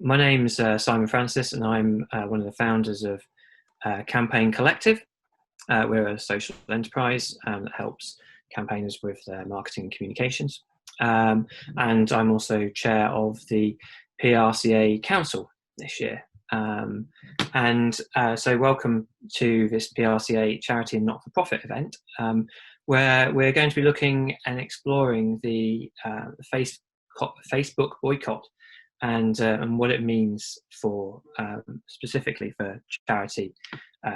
My name's Simon Francis, and I'm one of the founders of Campaign Collective. We're a social enterprise that helps campaigners with their marketing and communications. And I'm also chair of the PRCA Council this year. So welcome to this PRCA charity and not-for-profit event, where we're going to be looking and exploring the Facebook boycott and what it means for specifically for charity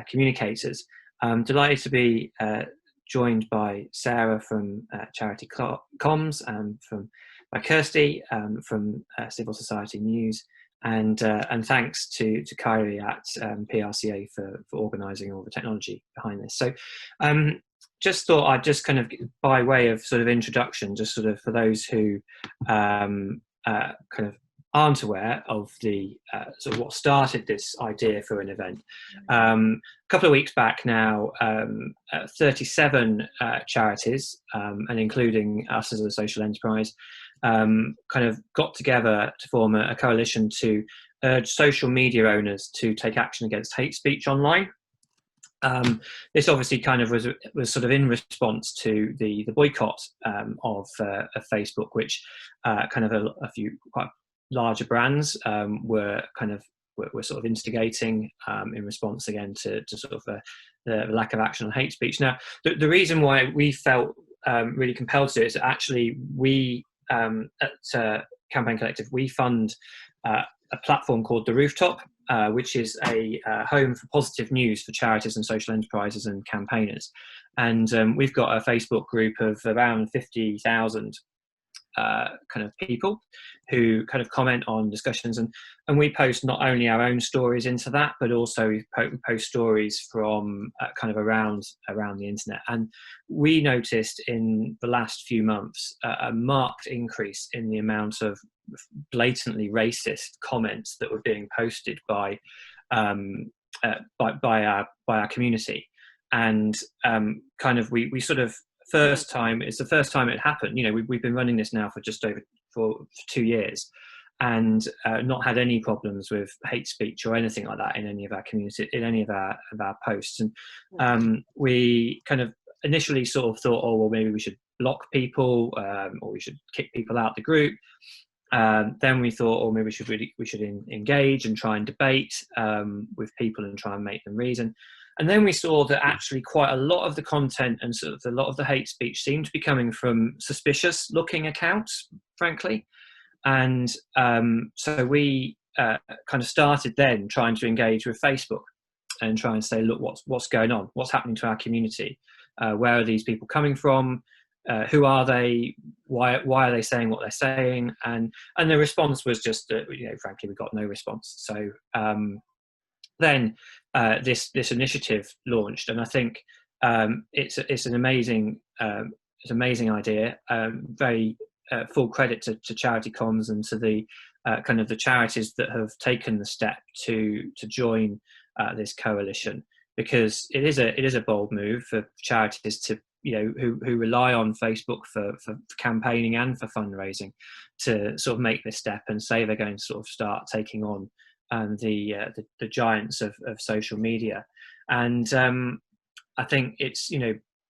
communicators. I'm delighted to be joined by Sarah from Charitycoms and by Kirsty from Civil Society News, and thanks to Kylie at PRCA for organising all the technology behind this. So just thought I'd just kind of, by way of sort of introduction, just sort of for those who kind of aren't aware of the sort of what started this idea for an event. A couple of weeks back now, 37 charities, and including us as a social enterprise, kind of got together to form a coalition to urge social media owners to take action against hate speech online. This obviously kind of was sort of in response to the boycott of Facebook, which kind of a few quite larger brands were sort of instigating in response again to sort of the lack of action on hate speech. Now, the reason why we felt really compelled to do it is that actually we at Campaign Collective, we fund a platform called The Rooftop, which is a home for positive news for charities and social enterprises and campaigners. And we've got a Facebook group of around 50,000 kind of people who kind of comment on discussions, and we post not only our own stories into that, but also we post stories from kind of around the internet. And we noticed in the last few months a marked increase in the amount of blatantly racist comments that were being posted by our community. And kind of we sort of, it's the first time it happened. You know, we've been running this now for just over for 2 years, and not had any problems with hate speech or anything like that in any of our community, in any of our posts. And we kind of initially sort of thought, oh well, maybe we should block people, or we should kick people out the group. Then we thought, oh, maybe we should engage and try and debate with people and try and make them reason. And then we saw that actually quite a lot of the content and sort of a lot of the hate speech seemed to be coming from suspicious looking accounts, frankly. And so we kind of started then trying to engage with Facebook and try and say, look, what's going on? What's happening to our community? Where are these people coming from? Who are they? Why are they saying what they're saying? And the response was just, frankly, we got no response. So then this initiative launched, and I think it's an amazing idea. Very full credit to Charitycoms and to the kind of the charities that have taken the step to join this coalition, because it is a bold move for charities to, who rely on Facebook for campaigning and for fundraising, to sort of make this step and say they're going to sort of start taking on the giants of social media. And I think it's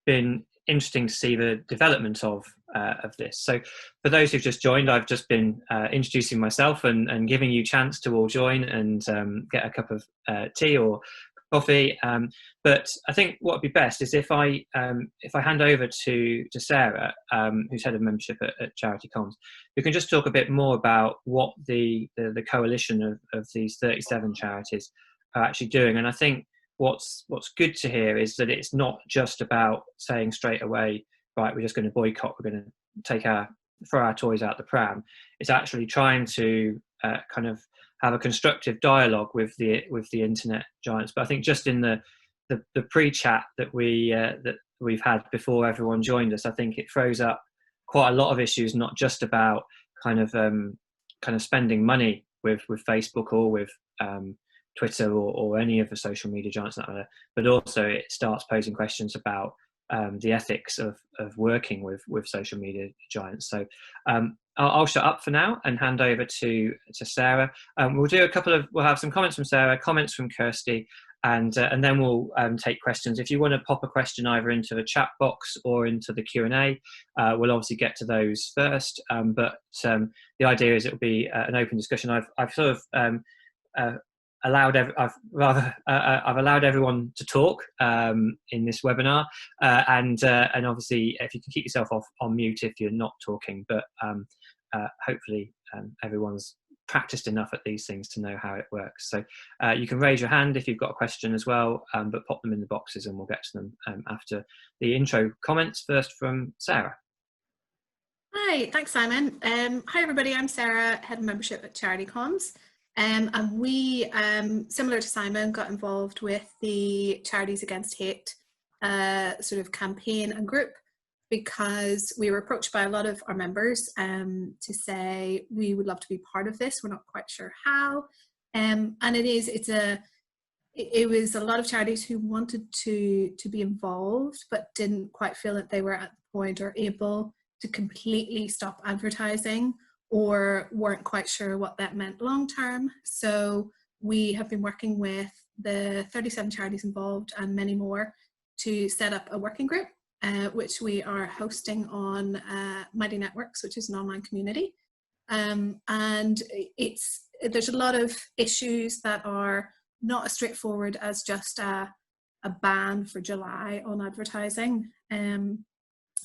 been interesting to see the development of this. So for those who've just joined, I've just been introducing myself and giving you a chance to all join and get a cup of tea or coffee. But I think what would be best is if I hand over to Sarah, who's head of membership at Charitycoms, who can just talk a bit more about what the coalition of these 37 charities are actually doing. And I think what's good to hear is that it's not just about saying straight away, right, we're just going to boycott, we're going to throw our toys out the pram. It's actually trying to kind of have a constructive dialogue with the internet giants. But I think just in the pre-chat that we've had before everyone joined us, I think it throws up quite a lot of issues, not just about kind of spending money with Facebook or with Twitter or any of the social media giants, but also it starts posing questions about the ethics of working with social media giants. So I'll shut up for now and hand over to Sarah. We'll have some comments from Sarah, comments from Kirsty, and then we'll take questions. If you want to pop a question either into the chat box or into the Q&A, we'll obviously get to those first. But the idea is it will be an open discussion. I've sort of I've allowed everyone to talk in this webinar, and obviously if you can keep yourself on mute if you're not talking, but hopefully everyone's practiced enough at these things to know how it works. So you can raise your hand if you've got a question as well, but pop them in the boxes and we'll get to them after the intro comments. First from Sarah. Hi, thanks Simon. Hi everybody, I'm Sarah, Head of Membership at Charitycoms. And we, similar to Simon, got involved with the Charities Against Hate sort of campaign and group because we were approached by a lot of our members to say we would love to be part of this. We're not quite sure how. And it was a lot of charities who wanted to be involved but didn't quite feel that they were at the point or able to completely stop advertising, or weren't quite sure what that meant long term. So we have been working with the 37 charities involved and many more to set up a working group, which we are hosting on Mighty Networks, which is an online community. And there's a lot of issues that are not as straightforward as just a ban for July on advertising.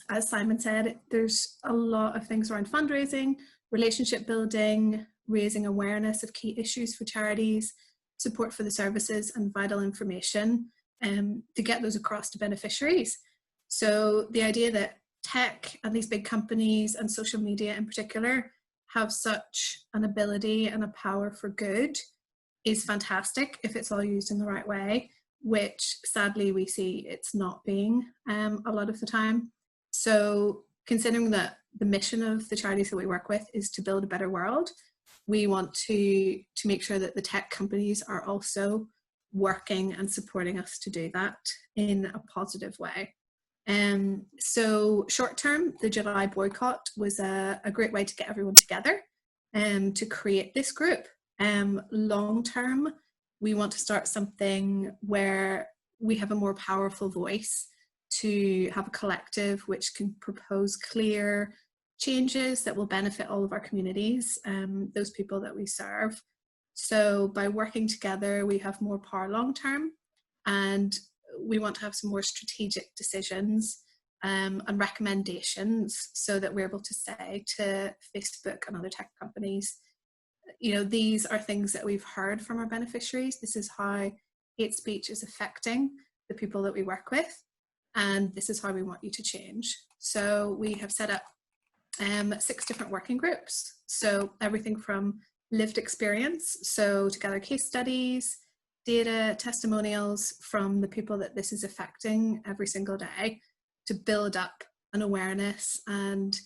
As Simon said, there's a lot of things around fundraising, relationship building, raising awareness of key issues for charities, support for the services and vital information to get those across to beneficiaries. So the idea that tech and these big companies and social media in particular have such an ability and a power for good is fantastic if it's all used in the right way, which sadly we see it's not being a lot of the time. So considering that the mission of the charities that we work with is to build a better world, we want to make sure that the tech companies are also working and supporting us to do that in a positive way. So short term, the July boycott was a great way to get everyone together and to create this group. Long term, we want to start something where we have a more powerful voice, to have a collective which can propose clear changes that will benefit all of our communities, those people that we serve. So by working together, we have more power long term, and we want to have some more strategic decisions and recommendations so that we're able to say to Facebook and other tech companies, you know, these are things that we've heard from our beneficiaries. This is how hate speech is affecting the people that we work with, and this is how we want you to change. So we have set up 6 different working groups. So everything from lived experience, so to gather case studies, data, testimonials from the people that this is affecting every single day, to build up an awareness and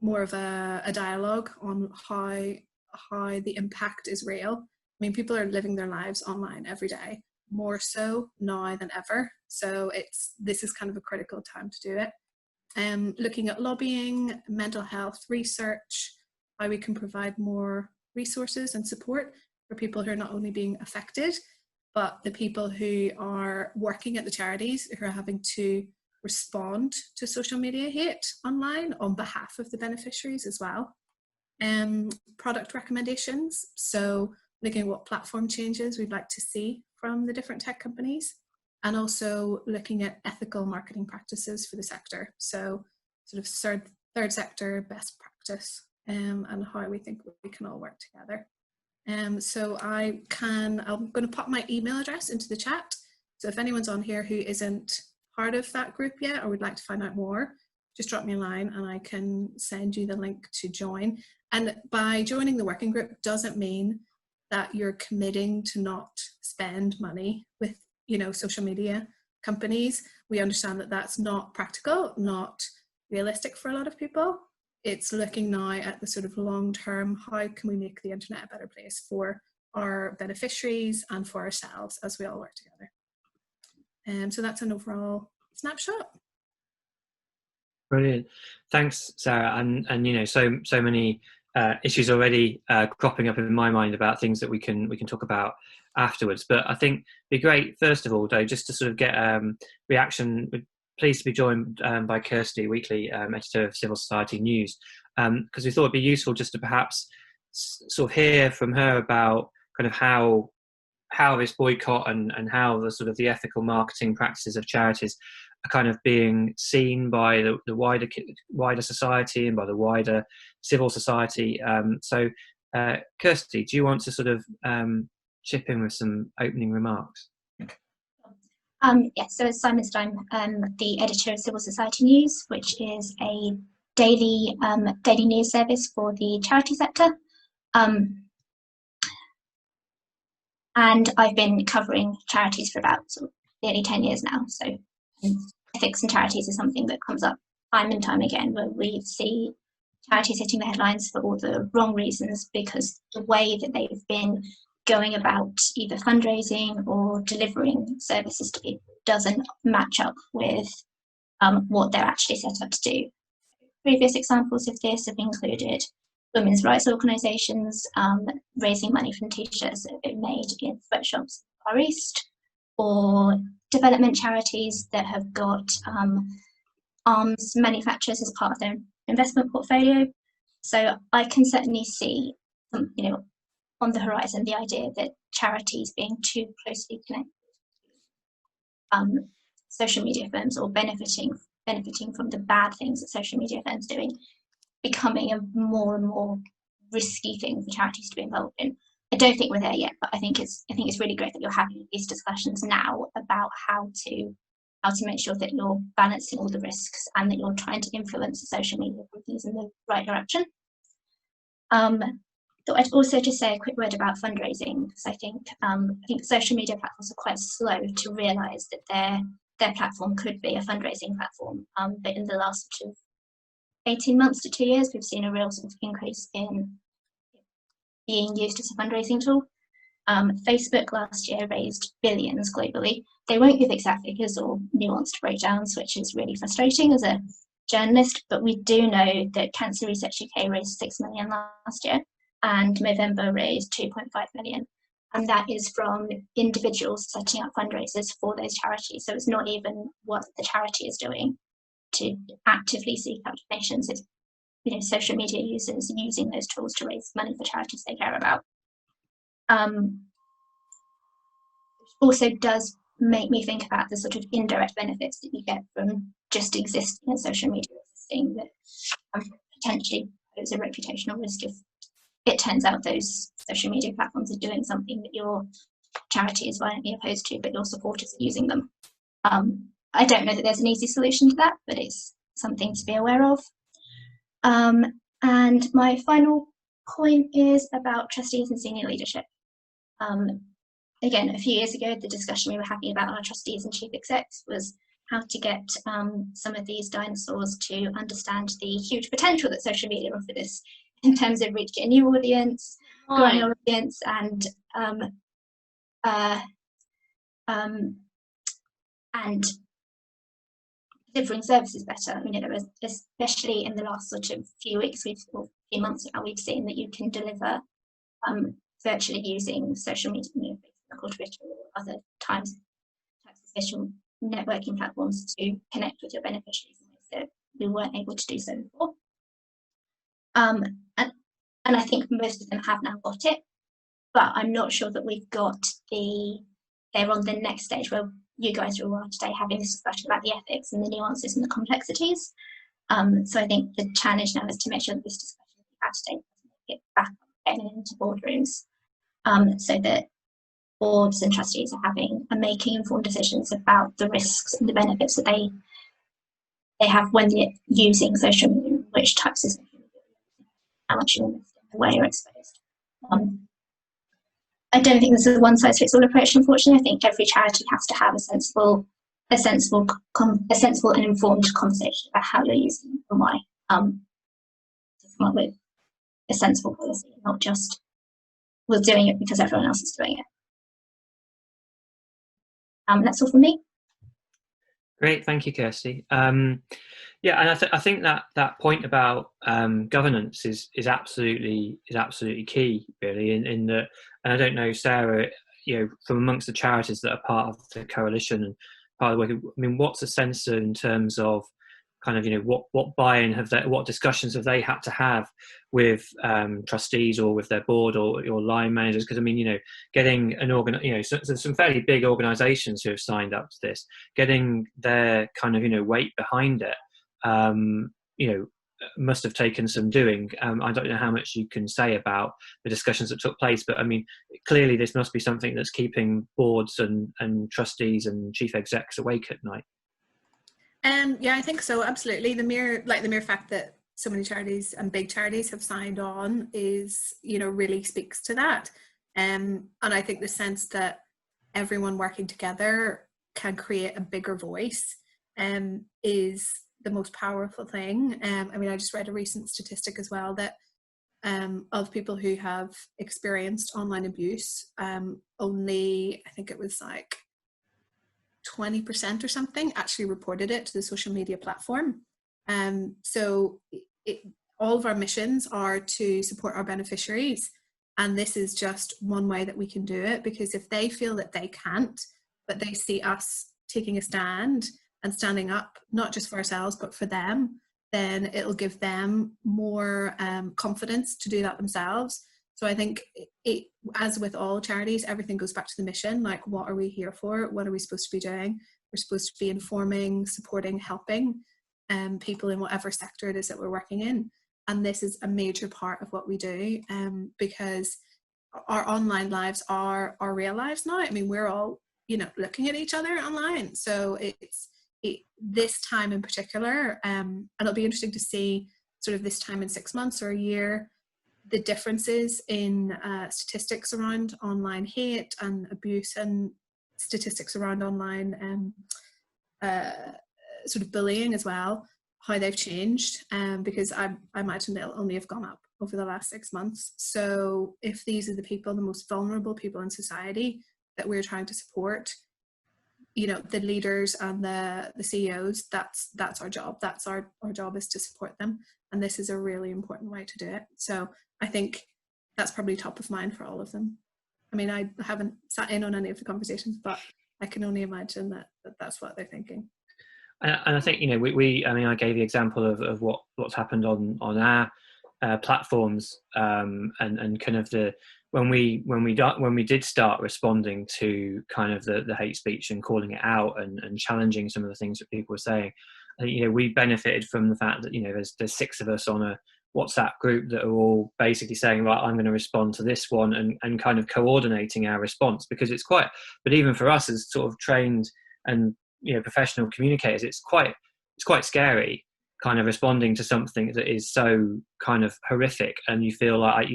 more of a dialogue on how the impact is real. I mean, people are living their lives online every day, more so now than ever. So this is kind of a critical time to do it. Looking at lobbying, mental health research, how we can provide more resources and support for people who are not only being affected, but the people who are working at the charities who are having to respond to social media hate online on behalf of the beneficiaries as well. Product recommendations, so looking at what platform changes we'd like to see from the different tech companies, and also looking at ethical marketing practices for the sector, so sort of third sector best practice, and how we think we can all work together. So I'm going to pop my email address into the chat, so if anyone's on here who isn't part of that group yet or would like to find out more, just drop me a line and I can send you the link to join. And by joining the working group doesn't mean that you're committing to not spend money with, you know, social media companies. We understand that that's not practical, not realistic for a lot of people. It's looking now at the sort of long term, how can we make the internet a better place for our beneficiaries and for ourselves as we all work together. So that's an overall snapshot. Brilliant. Thanks, Sarah. And you know, so many issues already cropping up in my mind about things that we can talk about afterwards. But I think it'd be great, first of all, though, just to sort of get reaction. We're pleased to be joined by Kirsty, Weakley, editor of Civil Society News, because we thought it'd be useful just to perhaps sort of hear from her about kind of how this boycott and how the sort of the ethical marketing practices of charities are kind of being seen by the wider society and by the wider civil society. So, Kirsty, do you want to sort of chip in with some opening remarks? Yes, so as Simon said, I'm the editor of Civil Society News, which is a daily news service for the charity sector. And I've been covering charities for about nearly 10 years now. So ethics and charities is something that comes up time and time again, where we see charities hitting the headlines for all the wrong reasons, because the way that they've been going about either fundraising or delivering services to people doesn't match up with what they're actually set up to do. Previous examples of this have included women's rights organisations raising money from t-shirts that have been made in sweatshops in the Far East, or development charities that have got arms manufacturers as part of their investment portfolio. So I can certainly see, on the horizon, the idea that charities being too closely connected to social media firms, or benefiting from the bad things that social media firms are doing, becoming a more and more risky thing for charities to be involved in. I don't think we're there yet, but I think it's really great that you're having these discussions now about how to make sure that you're balancing all the risks and that you're trying to influence the social media companies in the right direction. So I'd also just say a quick word about fundraising, because I think social media platforms are quite slow to realise that their platform could be a fundraising platform. But in the last 18 months to 2 years, we've seen a real sort of increase in being used as a fundraising tool. Facebook last year raised billions globally. They won't give exact figures or nuanced breakdowns, which is really frustrating as a journalist, but we do know that Cancer Research UK raised 6 million last year, and Movember raised 2.5 million. And that is from individuals setting up fundraisers for those charities. So it's not even what the charity is doing to actively seek out donations. It's social media users using those tools to raise money for charities they care about. Also does make me think about the sort of indirect benefits that you get from just existing and social media existing, that potentially pose a reputational risk if it turns out those social media platforms are doing something that your charity is violently opposed to, but your supporters are using them. I don't know that there's an easy solution to that, but it's something to be aware of. And my final point is about trustees and senior leadership. Again, a few years ago, the discussion we were having about our trustees and chief execs was how to get some of these dinosaurs to understand the huge potential that social media offers us in terms of reaching a new audience, growing an audience, and delivering services better. There was, especially in the last sort of few weeks, or few months now, we've seen that you can deliver virtually using social media, Facebook or Twitter or other types of social networking platforms to connect with your beneficiaries in ways that we weren't able to do so before. And I think most of them have now got it, but I'm not sure that we've got they're on the next stage where you guys are all on today having this discussion about the ethics and the nuances and the complexities. So I think the challenge now is to make sure that this discussion we have today get back into boardrooms, so that boards and trustees are making informed decisions about the risks and the benefits that they have when they're using social media, which types of social media, how much you're investing, where you're exposed. I don't think there's a one-size-fits-all approach, unfortunately. I think every charity has to have a sensible and informed conversation about how you're using it and why, to come up with a sensible policy, not just we're doing it because everyone else is doing it. That's all from me. Great, thank you, Kirsty. Yeah, and I think that point about governance is absolutely key, really. In that, and I don't know, Sarah, from amongst the charities that are part of the coalition and part of the work, I mean, what's the sense in terms of kind of what buy-in what discussions have they had to have with trustees or with their board or line managers? Because I mean, getting an so there's some fairly big organisations who have signed up to this, getting their kind of weight behind it. Must have taken some doing. I don't know how much you can say about the discussions that took place, but I mean, clearly this must be something that's keeping boards and trustees and chief execs awake at night. Yeah, I think so. Absolutely. The mere fact that so many charities and big charities have signed on is, really speaks to that. And I think the sense that everyone working together can create a bigger voice is the most powerful thing. I mean, I just read a recent statistic as well that of people who have experienced online abuse, only, I think it was like 20% or something actually reported it to the social media platform. So all of our missions are to support our beneficiaries, and this is just one way that we can do it, because if they feel that they can't, but they see us taking a stand and standing up, not just for ourselves but for them, then it'll give them more confidence to do that themselves. So I think as with all charities, everything goes back to the mission. Like, what are we here for? What are we supposed to be doing? We're supposed to be informing, supporting, helping people in whatever sector it is that we're working in. And this is a major part of what we do, because our online lives are our real lives now. I mean, we're all, looking at each other online. So this time in particular, and it'll be interesting to see sort of this time in 6 months or a year, the differences in statistics around online hate and abuse, and statistics around online sort of bullying as well, how they've changed, because I imagine they'll only have gone up over the last 6 months. So if these are the people, the most vulnerable people in society that we're trying to support, the leaders and the CEOs, that's our job. That's our job, is to support them. And this is a really important way to do it. So I think that's probably top of mind for all of them. I mean, I haven't sat in on any of the conversations, but I can only imagine that that's what they're thinking. And I think, I mean, I gave the example of what's happened on our platforms, and kind of when we did start responding to kind of the hate speech and calling it out and challenging some of the things that people were saying. I think, we benefited from the fact that, there's 6 of us on a WhatsApp group that are all basically saying, right, I'm going to respond to this one, and kind of coordinating our response, because but even for us as sort of trained and professional communicators, it's quite scary kind of responding to something that is so kind of horrific, and you feel like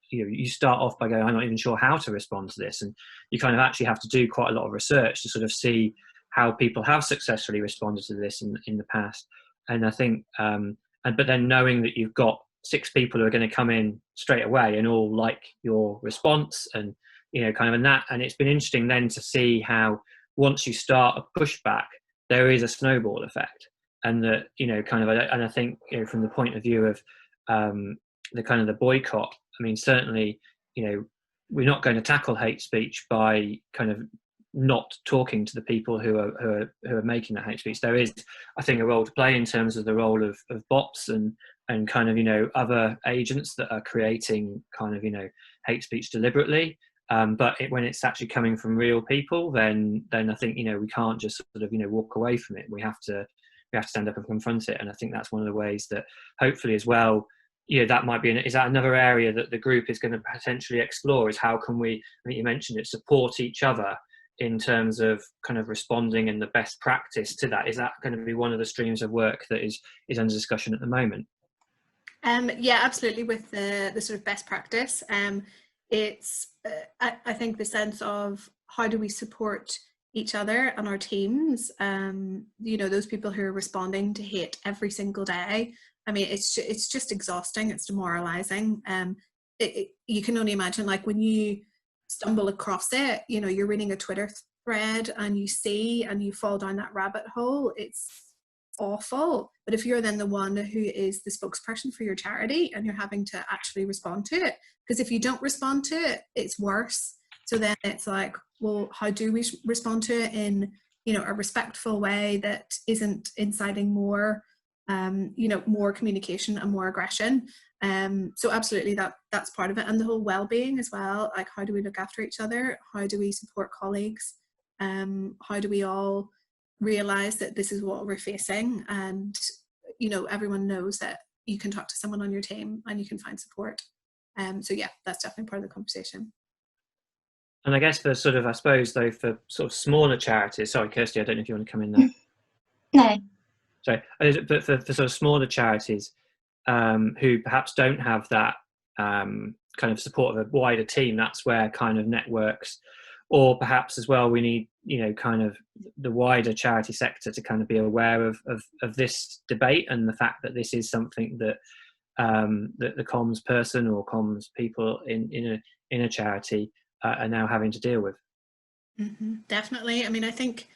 you start off by going, I'm not even sure how to respond to this, and you kind of actually have to do quite a lot of research to sort of see how people have successfully responded to this in the past. And I think but then knowing that you've got 6 people who are going to come in straight away and all like your response, and kind of and it's been interesting then to see how once you start a pushback, there is a snowball effect, and that kind of, and I think from the point of view of the kind of the boycott, I mean, certainly we're not going to tackle hate speech by kind of not talking to the people who are making that hate speech. There is, I think, a role to play in terms of the role of bots and kind of other agents that are creating kind of hate speech deliberately. But when it's actually coming from real people, then I think we can't just sort of walk away from it. We have to stand up and confront it. And I think that's one of the ways that hopefully as well, that might be is that another area that the group is going to potentially explore, is how can we, I think you mentioned it, support each other in terms of kind of responding and the best practice to that. Is that going to be one of the streams of work that is under discussion at the moment? Yeah, absolutely. With the sort of best practice, it's I think the sense of how do we support each other and our teams, those people who are responding to hate every single day. I mean, it's just exhausting. It's demoralizing. You can only imagine, like, when you stumble across it, you're reading a Twitter thread and you see and you fall down that rabbit hole. It's awful. But if you're then the one who is the spokesperson for your charity and you're having to actually respond to it, because if you don't respond to it, it's worse. So then it's like, well, how do we respond to it in, you know, a respectful way that isn't inciting more, you know, more communication and more aggression? So absolutely that's part of it. And the whole well-being as well, like how do we look after each other? How do we support colleagues? How do we all realize that this is what we're facing? And, you know, everyone knows that you can talk to someone on your team and you can find support. So yeah, that's definitely part of the conversation. And I guess for sort of, I suppose though, for sort of smaller charities, sorry, Kirsty, I don't know if you want to come in there. No. So, but for sort of smaller charities who perhaps don't have that kind of support of a wider team, that's where kind of networks, or perhaps as well, we need, you know, kind of the wider charity sector to kind of be aware of this debate and the fact that this is something that that the comms person or comms people in a charity are now having to deal with. Mm-hmm, definitely. I mean, I think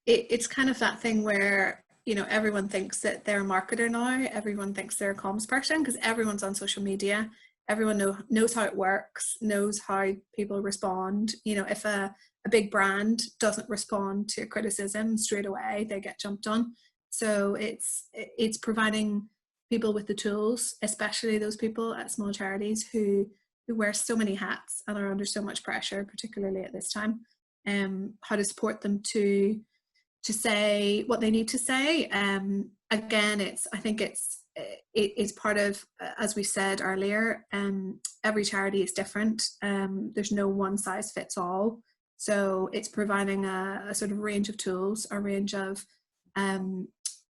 it's kind of that thing where, you know, everyone thinks that they're a marketer now. Everyone thinks they're a comms person because everyone's on social media. Everyone knows how it works, knows how people respond. You know, if a big brand doesn't respond to criticism straight away, they get jumped on. So it's providing people with the tools, especially those people at small charities who wear so many hats and are under so much pressure, particularly at this time, how to support them to say what they need to say. Again, I think it's part of, as we said earlier, every charity is different. There's no one size fits all. So it's providing a sort of range of tools, a range of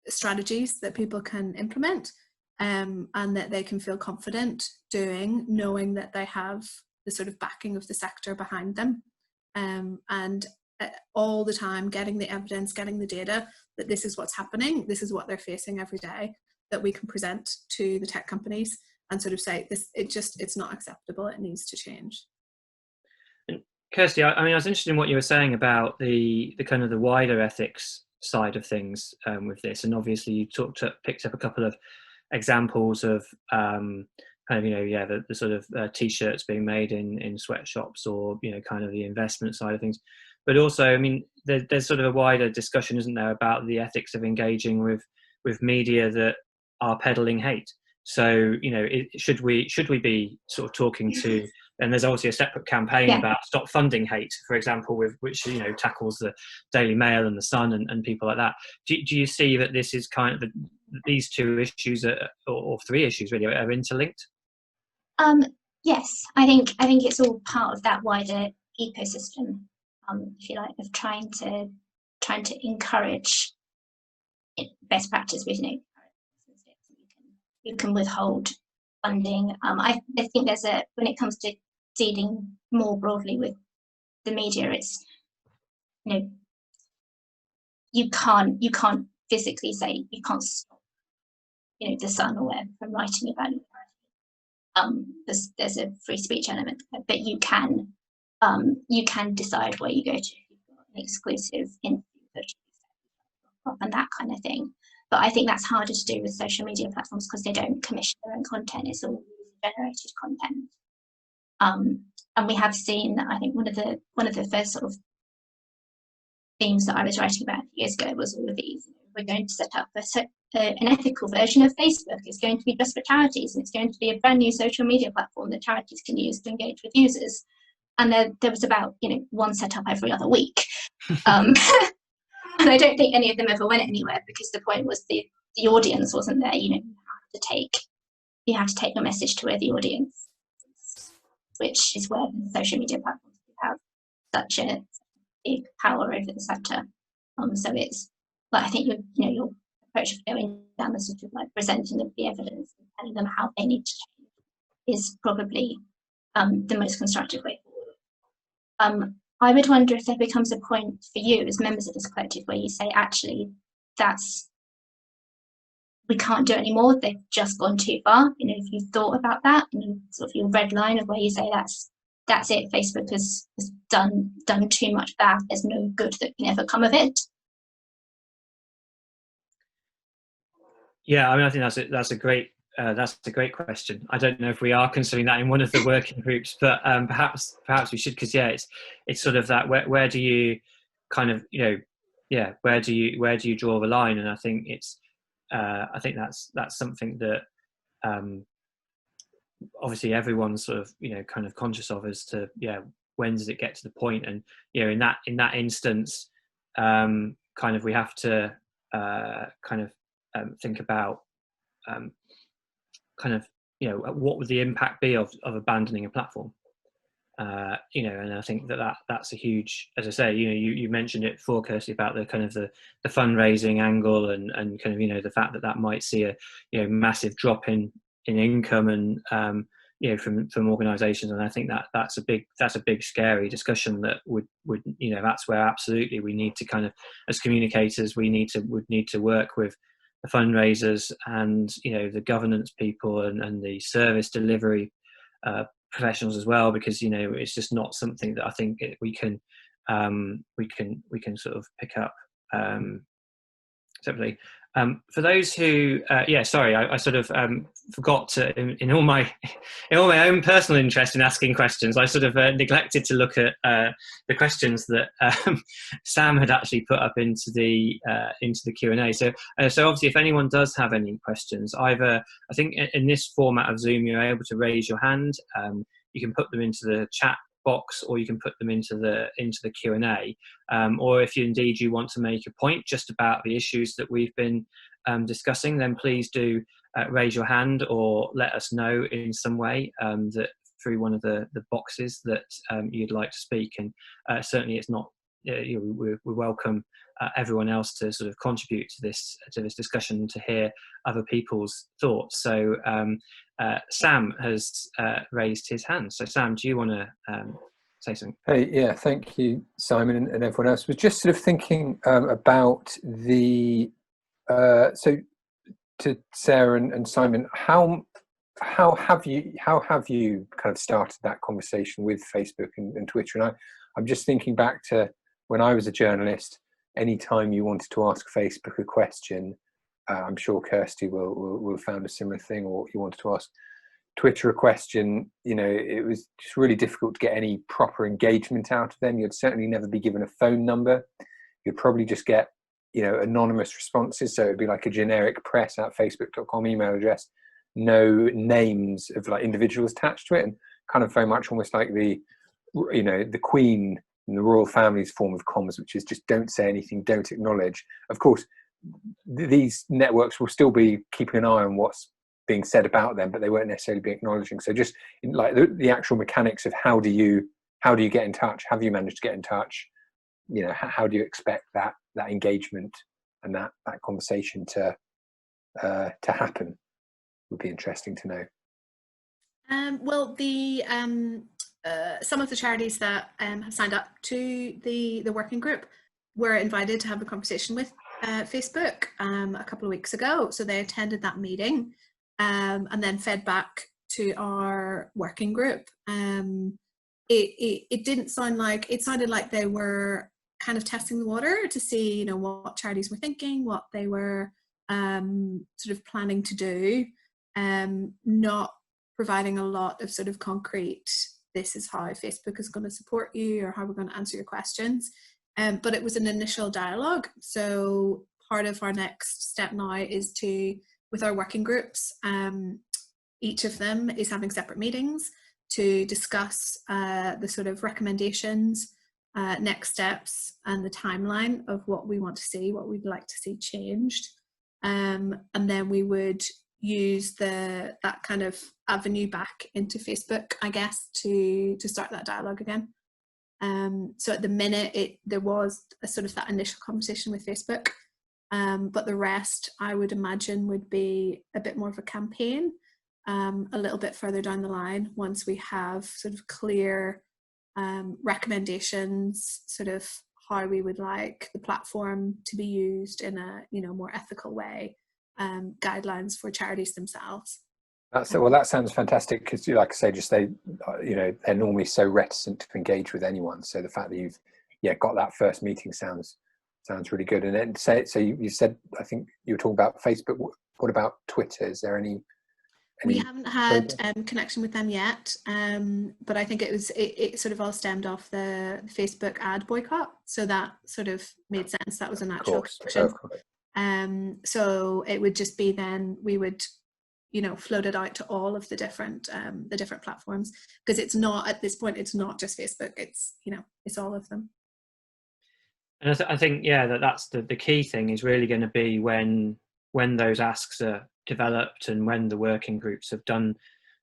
strategies that people can implement, and that they can feel confident doing, knowing that they have the sort of backing of the sector behind them, and all the time getting the evidence, getting the data that this is what's happening, this is what they're facing every day, that we can present to the tech companies and sort of say this, it's not acceptable, it needs to change. And Kirsty, I mean, I was interested in what you were saying about the kind of the wider ethics side of things with this, and obviously you picked up a couple of examples of kind of, you know, yeah, the sort of t-shirts being made in sweatshops, or, you know, kind of the investment side of things. But also, I mean, there's sort of a wider discussion, isn't there, about the ethics of engaging with media that are peddling hate. So, you know, should we be sort of talking to, and there's obviously a separate campaign about stop funding hate, for example, which, you know, tackles the Daily Mail and the Sun and people like that. Do you see that this is kind of these two issues or three issues really are interlinked? Yes, I think it's all part of that wider ecosystem, if you like, of trying to encourage best practice with, you know, you can withhold funding. I think when it comes to dealing more broadly with the media, it's, you know, you can't physically say, you can't stop, you know, the Sun or whatever from writing about it. There's a free speech element, but you can decide where you go to. You've got an exclusive interview and that kind of thing. But I think that's harder to do with social media platforms because they don't commission their own content. It's all generated content. And we have seen, I think one of the first sort of themes that I was writing about a few years ago was all of these. We're going to set up an ethical version of Facebook. It's going to be just for charities, and it's going to be a brand new social media platform that charities can use to engage with users. And there was about, you know, one set up every other week. And I don't think any of them ever went anywhere because the point was the audience wasn't there. You know, you have to take your message to where the audience is, which is where the social media platforms have such a big power over the sector. So it's, but I think your approach of going down the sort of like presenting of the evidence and telling them how they need to change is probably the most constructive way forward. I would wonder if there becomes a point for you as members of this collective where you say, actually, we can't do it anymore. They've just gone too far. You know, if you've thought about that, and sort of your red line of where you say that's it. Facebook has done too much bad. There's no good that can ever come of it. Yeah, I mean, I think that's a great question. I don't know if we are considering that in one of the working groups, but perhaps we should, because it's sort of that where do you kind of where do you draw the line? And I think that's something that obviously everyone's sort of kind of conscious of, as to when does it get to the point? And in that instance, kind of we have to kind of think about kind of what would the impact be of abandoning a platform. And I think that's a huge, as I say, you mentioned it before, Kirsty, about the kind of the fundraising angle, and kind of the fact that might see a massive drop in income, and from organisations. And I think that's a big scary discussion that would that's where absolutely we need to kind of, as communicators, would need to work with the fundraisers and the governance people and the service delivery professionals as well, because it's just not something that I think we can sort of pick up separately. For those who sorry, I sort of forgot to, in all my own personal interest in asking questions, I sort of neglected to look at the questions that Sam had actually put up into the Q&A. So obviously, if anyone does have any questions, either, I think in this format of Zoom, you're able to raise your hand. You can put them into the chat box, or you can put them into the Q&A, or if you want to make a point just about the issues that we've been discussing, then please do raise your hand, or let us know in some way that through one of the boxes that you'd like to speak. And certainly it's not we welcome everyone else to sort of contribute to this discussion, to hear other people's thoughts. So Sam has raised his hand. So Sam, do you want to say something? Hey, yeah, thank you, Simon, and everyone else. I was just sort of thinking about the so to Sarah and Simon, how have you kind of started that conversation with Facebook and Twitter? And I'm just thinking back to when I was a journalist. Anytime you wanted to ask Facebook a question, I'm sure Kirsty will have found a similar thing, or you wanted to ask Twitter a question, it was just really difficult to get any proper engagement out of them. You'd certainly never be given a phone number. You'd probably just get, anonymous responses. So it'd be like a generic press@facebook.com email address, no names of like individuals attached to it, and kind of very much almost like the Queen and the royal family's form of comms, which is just don't say anything, don't acknowledge. Of course, these networks will still be keeping an eye on what's being said about them, but they won't necessarily be acknowledging. So just in, like the actual mechanics of how do you get in touch? Have you managed to get in touch? How do you expect that engagement and that conversation to happen? Would be interesting to know. Well, the some of the charities that have signed up to the working group were invited to have a conversation with Facebook a couple of weeks ago. So they attended that meeting and then fed back to our working group. It didn't sound like, it sounded like they were kind of testing the water to see, what charities were thinking, what they were sort of planning to do, not providing a lot of sort of concrete, this is how Facebook is going to support you or how we're going to answer your questions. But it was an initial dialogue. So part of our next step now is to, with our working groups, each of them is having separate meetings to discuss the sort of recommendations, next steps, and the timeline of what we want to see, what we'd like to see changed. And then we would use that kind of avenue back into Facebook, I guess, to start that dialogue again. So at the minute, there was a sort of that initial conversation with Facebook, but the rest, I would imagine, would be a bit more of a campaign, a little bit further down the line, once we have sort of clear recommendations, sort of how we would like the platform to be used in a more ethical way, guidelines for charities themselves. That sounds fantastic, because, like I say, they're normally so reticent to engage with anyone. So the fact that you've got that first meeting sounds really good. And then so you said, I think you were talking about Facebook. What about Twitter? Is there any We haven't had progress? connection with them yet, but I think it sort of all stemmed off the Facebook ad boycott, so that sort of made sense. That was a natural connection. Of course. So it would just be then we would, you know, float it out to all of the different platforms, because it's not, at this point, it's not just Facebook. It's, you know, it's all of them. And I think, yeah, that's the key thing is really going to be when those asks are developed and when the working groups have done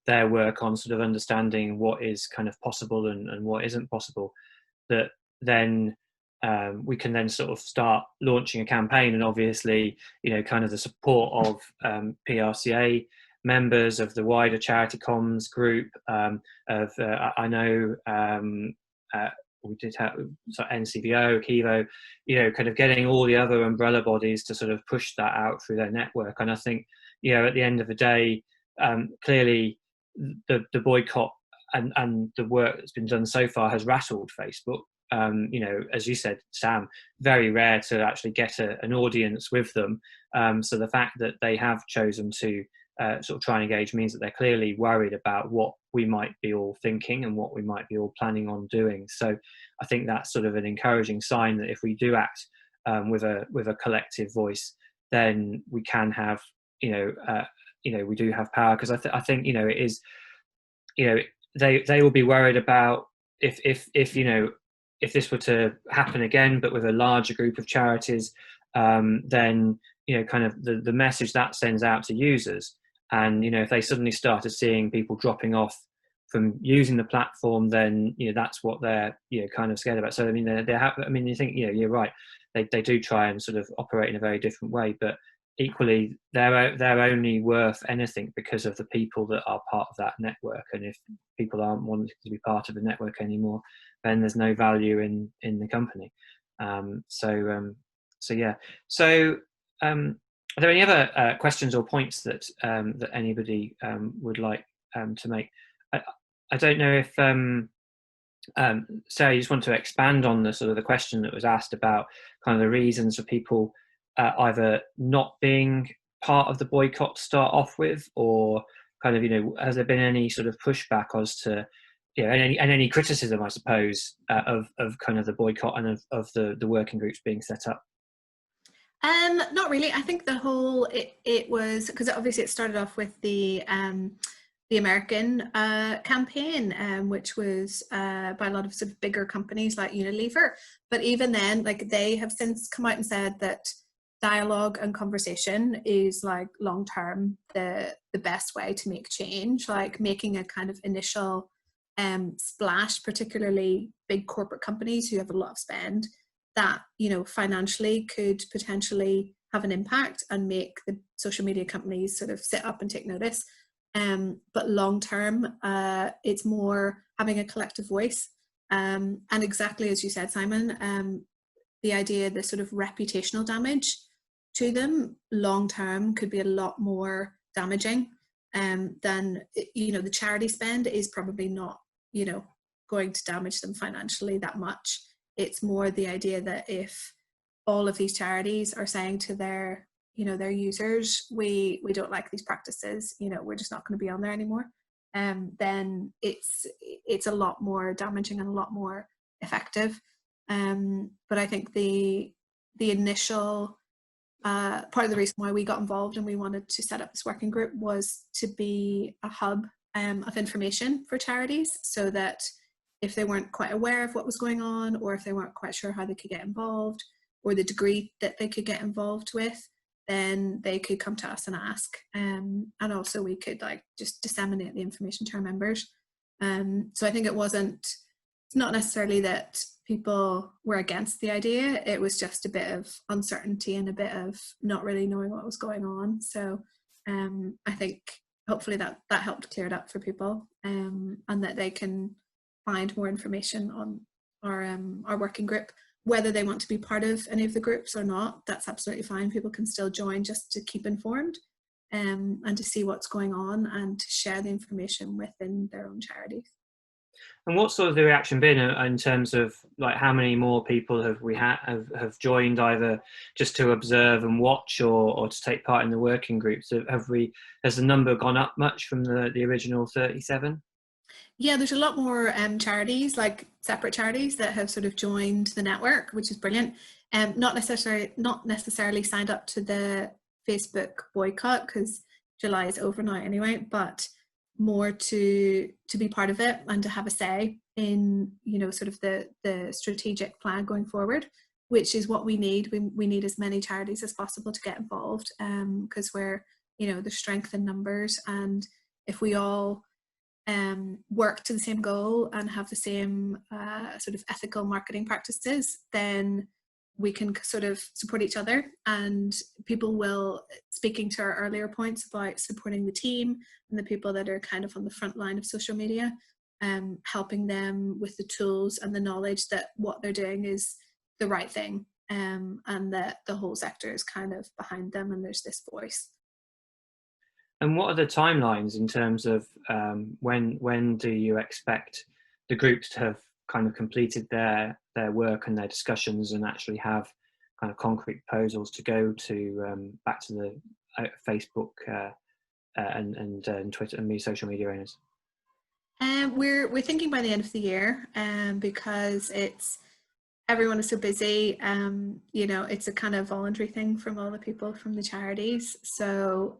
their work on sort of understanding what is kind of possible and what isn't possible, that then we can then sort of start launching a campaign. And obviously, you know, kind of the support of PRCA members, of the wider Charitycoms group, I know we did have NCVO, Kivo, you know, kind of getting all the other umbrella bodies to sort of push that out through their network. And I think, you know, at the end of the day, clearly the boycott and the work that's been done so far has rattled Facebook. You know, as you said, Sam, very rare to actually get an audience with them. So the fact that they have chosen to sort of try and engage means that they're clearly worried about what we might be all thinking and what we might be all planning on doing. So I think that's sort of an encouraging sign that if we do act with a collective voice, then we can have, you know, we do have power. Because I think, you know, it is, you know, they will be worried about if you know, if this were to happen again, but with a larger group of charities, then, you know, kind of the message that sends out to users. And, you know, if they suddenly started seeing people dropping off from using the platform, then, you know, that's what they're, you know, kind of scared about. So, I mean, I mean, you think, you know, you're right. They do try and sort of operate in a very different way, but equally, they're only worth anything because of the people that are part of that network. And if people aren't wanting to be part of the network anymore, then there's no value in the company. So yeah. So are there any other questions or points that that anybody would like to make? I don't know if Sarah, you just want to expand on the sort of the question that was asked about kind of the reasons for people either not being part of the boycott to start off with, or kind of, you know, has there been any sort of pushback as to, you know, and any criticism, I suppose, of kind of the boycott and of the working groups being set up? Not really. I think the whole it was because obviously it started off with the American campaign, which was by a lot of sort of bigger companies like Unilever. But even then, like, they have since come out and said that dialogue and conversation is, like, long term the best way to make change. Like, making a kind of initial splash, particularly big corporate companies who have a lot of spend, that, you know, financially could potentially have an impact and make the social media companies sort of sit up and take notice. But long term, it's more having a collective voice. And exactly as you said, Simon, the idea, the sort of reputational damage to them long term could be a lot more damaging than, you know, the charity spend is probably not, you know, going to damage them financially that much. It's more the idea that if all of these charities are saying to their, you know, their users, we don't like these practices, you know, we're just not going to be on there anymore, then it's a lot more damaging and a lot more effective. But I think the initial part of the reason why we got involved and we wanted to set up this working group was to be a hub of information for charities, so that if they weren't quite aware of what was going on, or if they weren't quite sure how they could get involved, or the degree that they could get involved with, then they could come to us and ask. And also we could, like, just disseminate the information to our members. So I think it's not necessarily that people were against the idea, it was just a bit of uncertainty and a bit of not really knowing what was going on. So I think hopefully that helped clear it up for people, and that they can find more information on our working group. Whether they want to be part of any of the groups or not, that's absolutely fine. People can still join just to keep informed, and to see what's going on and to share the information within their own charities. And what's sort of the reaction been in terms of like how many more people have we have joined either just to observe and watch or to take part in the working groups? Has the number gone up much from the original 37? Yeah, there's a lot more charities, like separate charities, that have sort of joined the network, which is brilliant. Not necessarily signed up to the Facebook boycott, because July is over now anyway, but more to be part of it and to have a say in, you know, sort of the strategic plan going forward, which is what we need. We need as many charities as possible to get involved, because we're, you know, there's strength in numbers, and if we all work to the same goal and have the same sort of ethical marketing practices, then we can sort of support each other, and people will, speaking to our earlier points about supporting the team and the people that are kind of on the front line of social media, helping them with the tools and the knowledge that what they're doing is the right thing, and that the whole sector is kind of behind them and there's this voice. And what are the timelines in terms of when do you expect the groups to have kind of completed their work and their discussions and actually have kind of concrete proposals to go to back to the Facebook and Twitter and social media owners? We're thinking by the end of the year, because everyone is so busy. You know, it's a kind of voluntary thing from all the people from the charities. So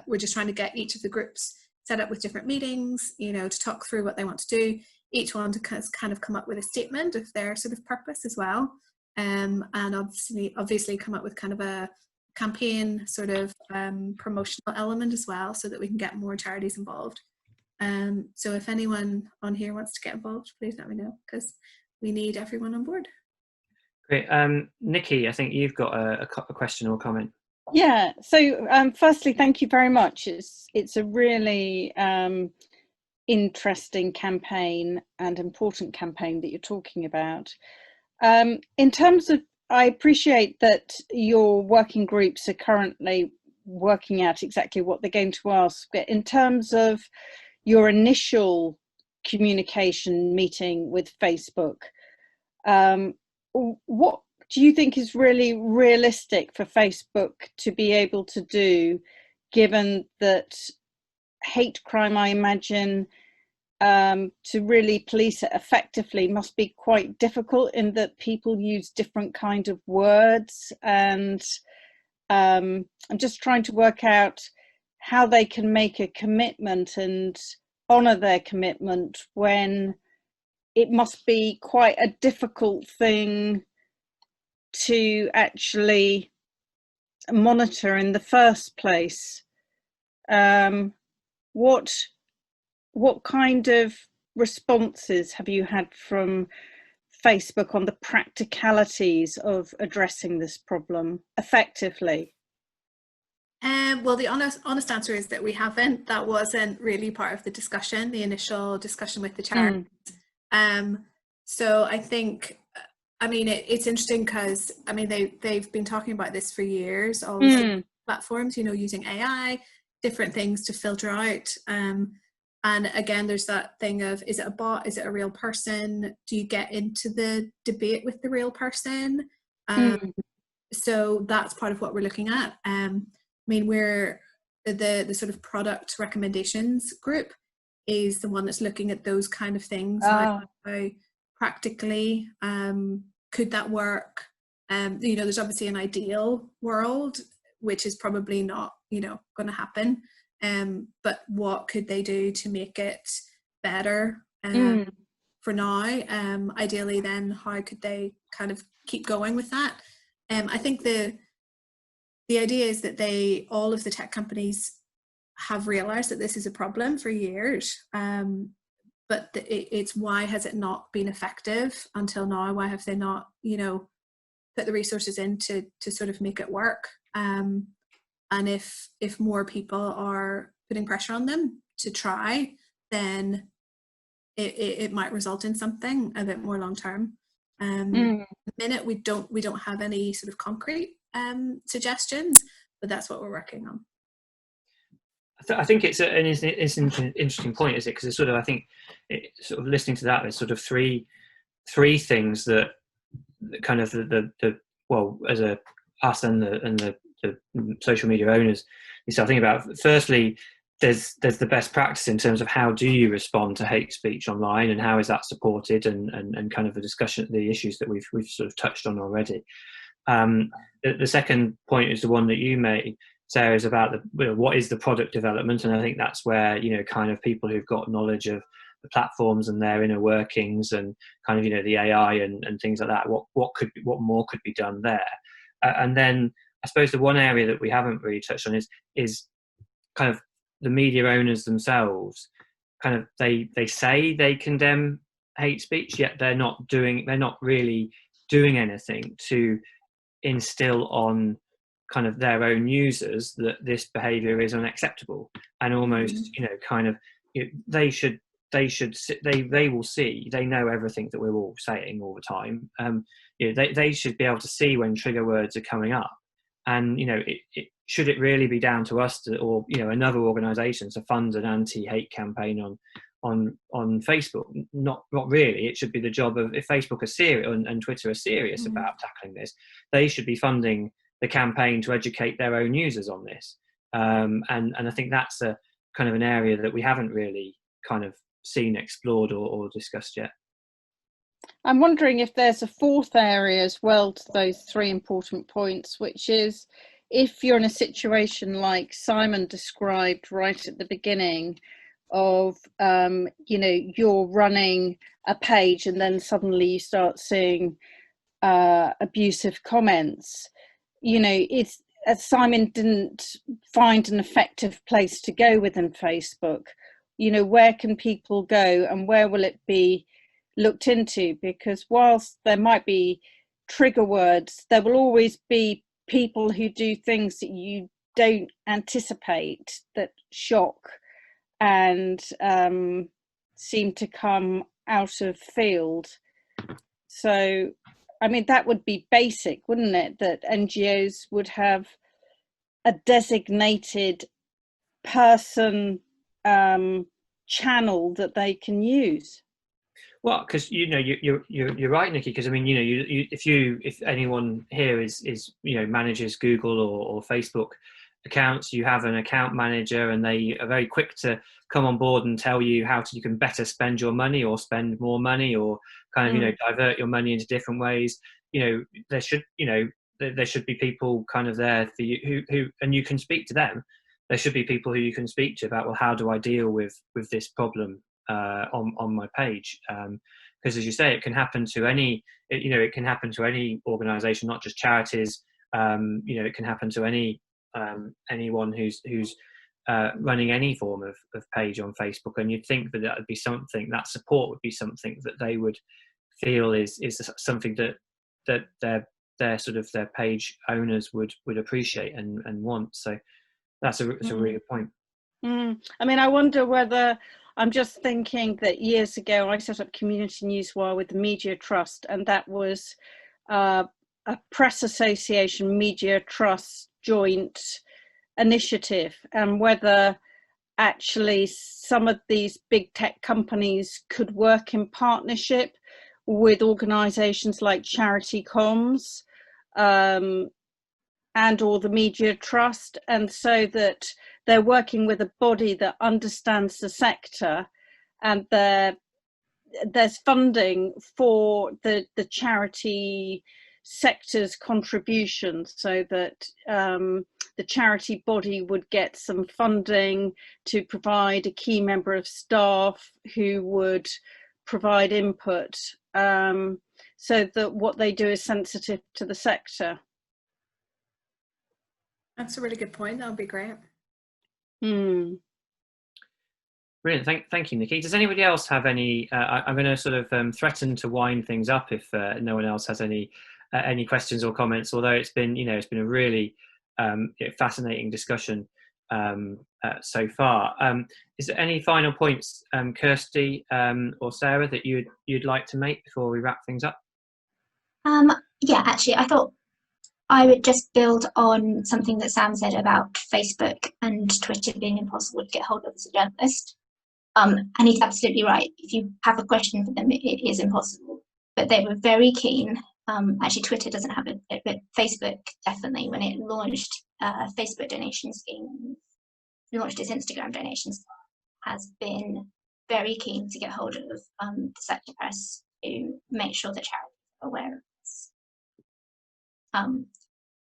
we're just trying to get each of the groups set up with different meetings, you know, to talk through what they want to do. Each one to kind of come up with a statement of their sort of purpose as well. And obviously come up with kind of a campaign sort of promotional element as well, so that we can get more charities involved. So if anyone on here wants to get involved, please let me know, because we need everyone on board. Great. Nikki, I think you've got a question or comment. Yeah, so firstly, thank you very much. It's a really interesting campaign and important campaign that you're talking about. In terms of, I appreciate that your working groups are currently working out exactly what they're going to ask, but in terms of your initial communication meeting with Facebook, what do you think is really realistic for Facebook to be able to do, given that hate crime, I imagine, to really police it effectively must be quite difficult, in that people use different kind of words, and I'm just trying to work out how they can make a commitment and honour their commitment when it must be quite a difficult thing to actually monitor in the first place. What kind of responses have you had from Facebook on the practicalities of addressing this problem effectively? Well, the honest answer is that we haven't. That wasn't really part of the discussion, the initial discussion with the charities. So I think, I mean, it's interesting because, I mean, they've been talking about this for years, all the platforms, you know, using AI, different things to filter out. And again, there's that thing of, is it a bot? Is it a real person? Do you get into the debate with the real person? So that's part of what we're looking at. I mean, we're the sort of product recommendations group is the one that's looking at those kind of things. How practically could that work? You know, there's obviously an ideal world, which is probably not, you know, going to happen. But what could they do to make it better for now? Ideally, then, how could they kind of keep going with that? I think the idea is that all of the tech companies have realized that this is a problem for years. But it's why has it not been effective until now? Why have they not, you know, put the resources in to sort of make it work? And if more people are putting pressure on them to try, then it might result in something a bit more long term. At the minute, we don't have any sort of concrete suggestions, but that's what we're working on. I think it's an interesting point, is it? Because it's sort of, I think, sort of listening to that, there's sort of three things that kind of the well, as us and the social media owners, you start thinking about. Firstly, there's the best practice in terms of how do you respond to hate speech online, and how is that supported, and kind of the discussion, the issues that we've sort of touched on already. The second point is the one that you made, Sarah, is about what is the product development, and I think that's where, you know, kind of people who've got knowledge of the platforms and their inner workings, and kind of, you know, the AI and things like that. What more could be done there? And then I suppose the one area that we haven't really touched on is kind of the media owners themselves. Kind of they say they condemn hate speech, yet they're not really doing anything to instill on kind of their own users that this behavior is unacceptable, and almost, you know, kind of, you know, they will see, they know everything that we're all saying all the time. You know, they should be able to see when trigger words are coming up, and, you know, should it really be down to us or, you know, another organisation to fund an anti-hate campaign on Facebook? Not really. It should be the job of, if Facebook are serious and Twitter are serious about tackling this, they should be funding the campaign to educate their own users on this. And I think that's a kind of an area that we haven't really kind of seen explored or discussed yet. I'm wondering if there's a fourth area as well to those three important points, which is, if you're in a situation like Simon described right at the beginning of, you know, you're running a page and then suddenly you start seeing abusive comments, you know, it's, as Simon didn't find an effective place to go within Facebook, you know, where can people go and where will it be looked into? Because whilst there might be trigger words, there will always be people who do things that you don't anticipate, that shock and seem to come out of field. So, I mean, that would be basic, wouldn't it? That NGOs would have a designated person channel that they can use. Well, because, you know, you're right, Nikki. Because, I mean, you know, if anyone here is you know, manages Google or Facebook accounts, you have an account manager, and they are very quick to come on board and tell you how you can better spend your money, or spend more money, or kind of, you know, divert your money into different ways. You know, there should be people kind of there for you who and you can speak to them. There should be people who you can speak to about, well, how do I deal with this problem on my page? Because, as you say, it can happen to any, you know, it can happen to any organisation, not just charities. You know, it can happen to anyone who's running any form of page on Facebook, and you'd think that would be something, that support would be something that they would feel is something that their sort of their page owners would appreciate and want. So that's a really good point. I mean, I wonder whether, I'm just thinking that years ago I set up Community Newswire with the Media Trust, and that was a press association media trust joint initiative, and whether actually some of these big tech companies could work in partnership with organisations like Charitycoms and or the Media Trust, and so that they're working with a body that understands the sector, and there's funding for the charity sector's contributions, so that the charity body would get some funding to provide a key member of staff who would provide input, so that what they do is sensitive to the sector. That's a really good point. That would be great. Brilliant. Thank you, Nikki. Does anybody else have any? I'm going to sort of threaten to wind things up if no one else has any questions or comments. Although it's been a really fascinating discussion so far. Is there any final points, Kirsty or Sarah, that you'd like to make before we wrap things up? Yeah, actually, I thought I would just build on something that Sam said about Facebook and Twitter being impossible to get hold of as a journalist. And he's absolutely right. If you have a question for them, it is impossible. But they were very keen. Actually, Twitter doesn't have it, but Facebook definitely, when it launched Facebook donation scheme, launched its Instagram donations, has been very keen to get hold of the sector press to make sure that charities are aware of this.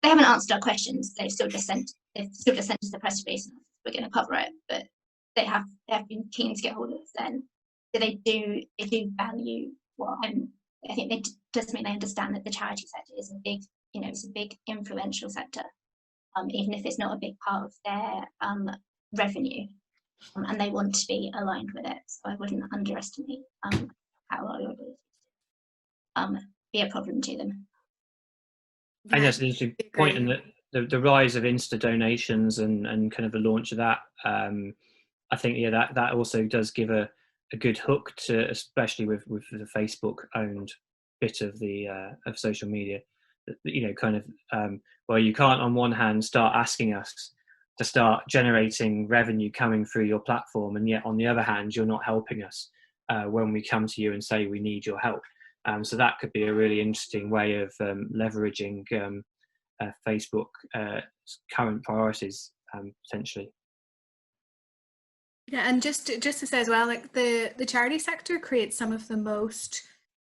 They haven't answered our questions. They've still just sent us the press release. We're going to cover it, but they have been keen to get hold of us then. So they do value what I think it does mean they understand that the charity sector is a big, it's a big influential sector, even if it's not a big part of their revenue, and they want to be aligned with it. So I wouldn't underestimate how our ability to be a problem to them. I think that's an interesting point, and the rise of Insta donations and kind of the launch of that. I think that also does give a good hook to, especially with the Facebook owned bit of the of social media. Well, you can't on one hand start asking us to start generating revenue coming through your platform, and yet on the other hand you're not helping us when we come to you and say we need your help. So that could be a really interesting way of leveraging Facebook current priorities potentially. Yeah, and just to say as well, like the charity sector creates some of the most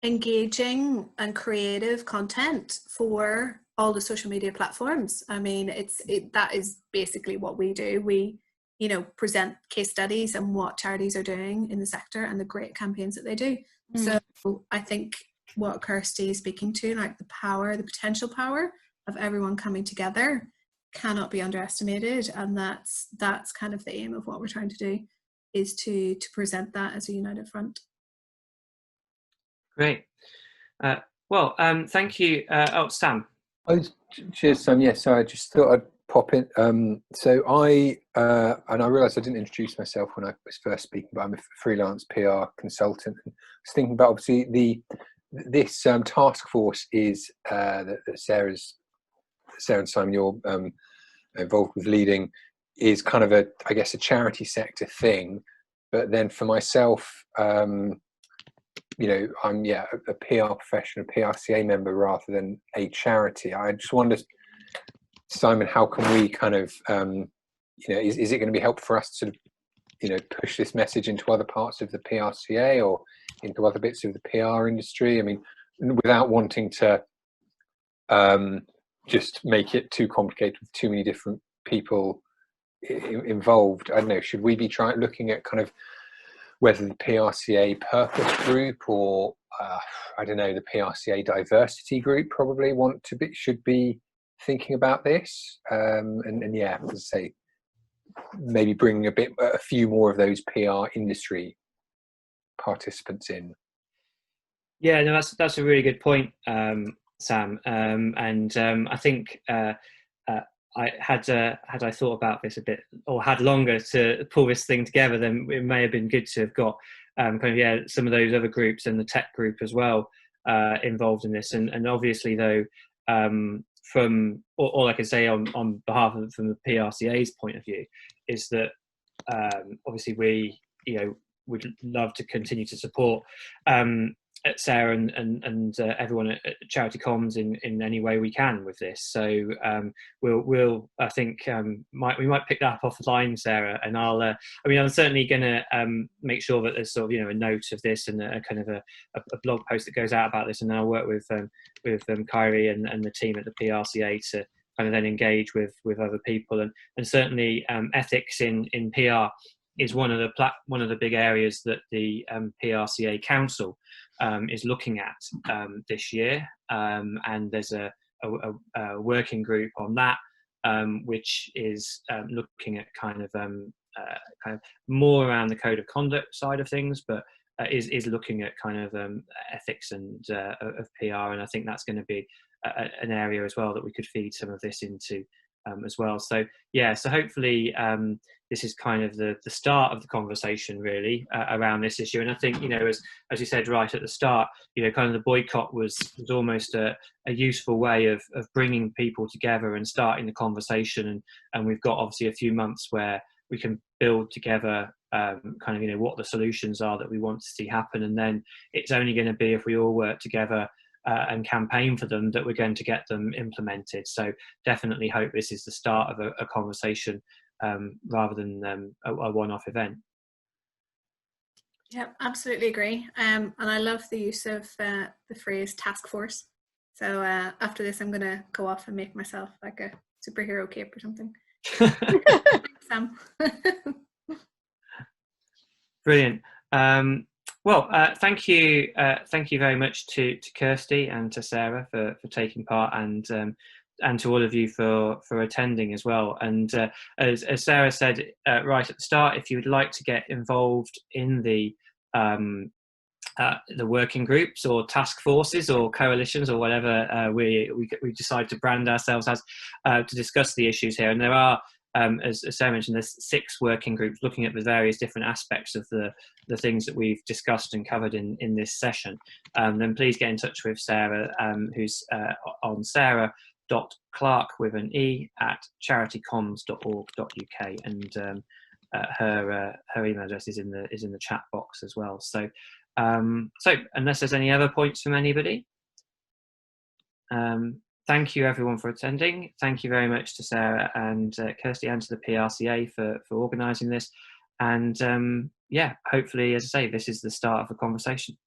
engaging and creative content for all the social media platforms. I mean, that is basically what we do. We, present case studies and what charities are doing in the sector and the great campaigns that they do. So I think what Kirsty is speaking to, like the potential power of everyone coming together, cannot be underestimated, and that's kind of the aim of what we're trying to do, is to present that as a united front. Great. Thank you. Sam. Cheers, Sam. Yes, so I just thought I'd pop in. So I realised I didn't introduce myself when I was first speaking, but I'm a freelance PR consultant. And I was thinking about, obviously, this task force is that Sarah and Simon, you're involved with leading, is kind of a charity sector thing. But then for myself, I'm a PR professional, a PRCA member rather than a charity. I just wonder, Simon, how can we kind of, is it going to be helpful for us to sort of, push this message into other parts of the PRCA or into other bits of the PR industry? I mean, without wanting to just make it too complicated with too many different people involved. I don't know, should we be looking at kind of whether the PRCA purpose group or the PRCA diversity group probably should be thinking about this, and yeah, as I say, maybe bringing a few more of those PR industry participants in. Yeah, no, that's a really good point, Sam. I think had I thought about this a bit, or had longer to pull this thing together, then it may have been good to have got some of those other groups and the tech group as well involved in this. And obviously, though, from all I can say on behalf of from the PRCA's point of view is that obviously we would love to continue to support Sarah and everyone at Charitycoms in any way we can with this. So we'll I think we might pick that up offline, Sarah, and I'm certainly going to make sure that there's sort of a note of this and a kind of a blog post that goes out about this, and I'll work with Kyrie and the team at the PRCA to kind of then engage with other people, and certainly ethics in PR is one of the big areas that the PRCA Council is looking at this year, and there's a working group on that, which is looking at kind of more around the code of conduct side of things, but is looking at kind of ethics and of PR, and I think that's going to be an area as well that we could feed some of this into as well. So yeah, so hopefully this is kind of the start of the conversation really around this issue. And I think, you know, as you said right at the start, you know, kind of the boycott was almost a useful way of bringing people together and starting the conversation. And we've got obviously a few months where we can build together kind of, you know, what the solutions are that we want to see happen. And then it's only going to be if we all work together and campaign for them that we're going to get them implemented. So definitely hope this is the start of a conversation rather than a one-off event. Yeah, absolutely agree. And I love the use of the phrase task force. So after this, I'm going to go off and make myself like a superhero cape or something. Thanks, Sam. Brilliant. Well, thank you very much to Kirsty and to Sarah for taking part, and to all of you for attending as well. And as Sarah said right at the start, if you would like to get involved in the working groups or task forces or coalitions or whatever we decide to brand ourselves as, to discuss the issues here, and there are, as Sarah mentioned, there's 6 working groups looking at the various different aspects of the things that we've discussed and covered in this session. Then please get in touch with Sarah, who's on sarah.clark with an E at charitycoms.org.uk, and her email address is in the chat box as well. So unless there's any other points from anybody, thank you everyone for attending. Thank you very much to Sarah and Kirsty and to the PRCA for organising this. And yeah, hopefully, as I say, this is the start of the conversation.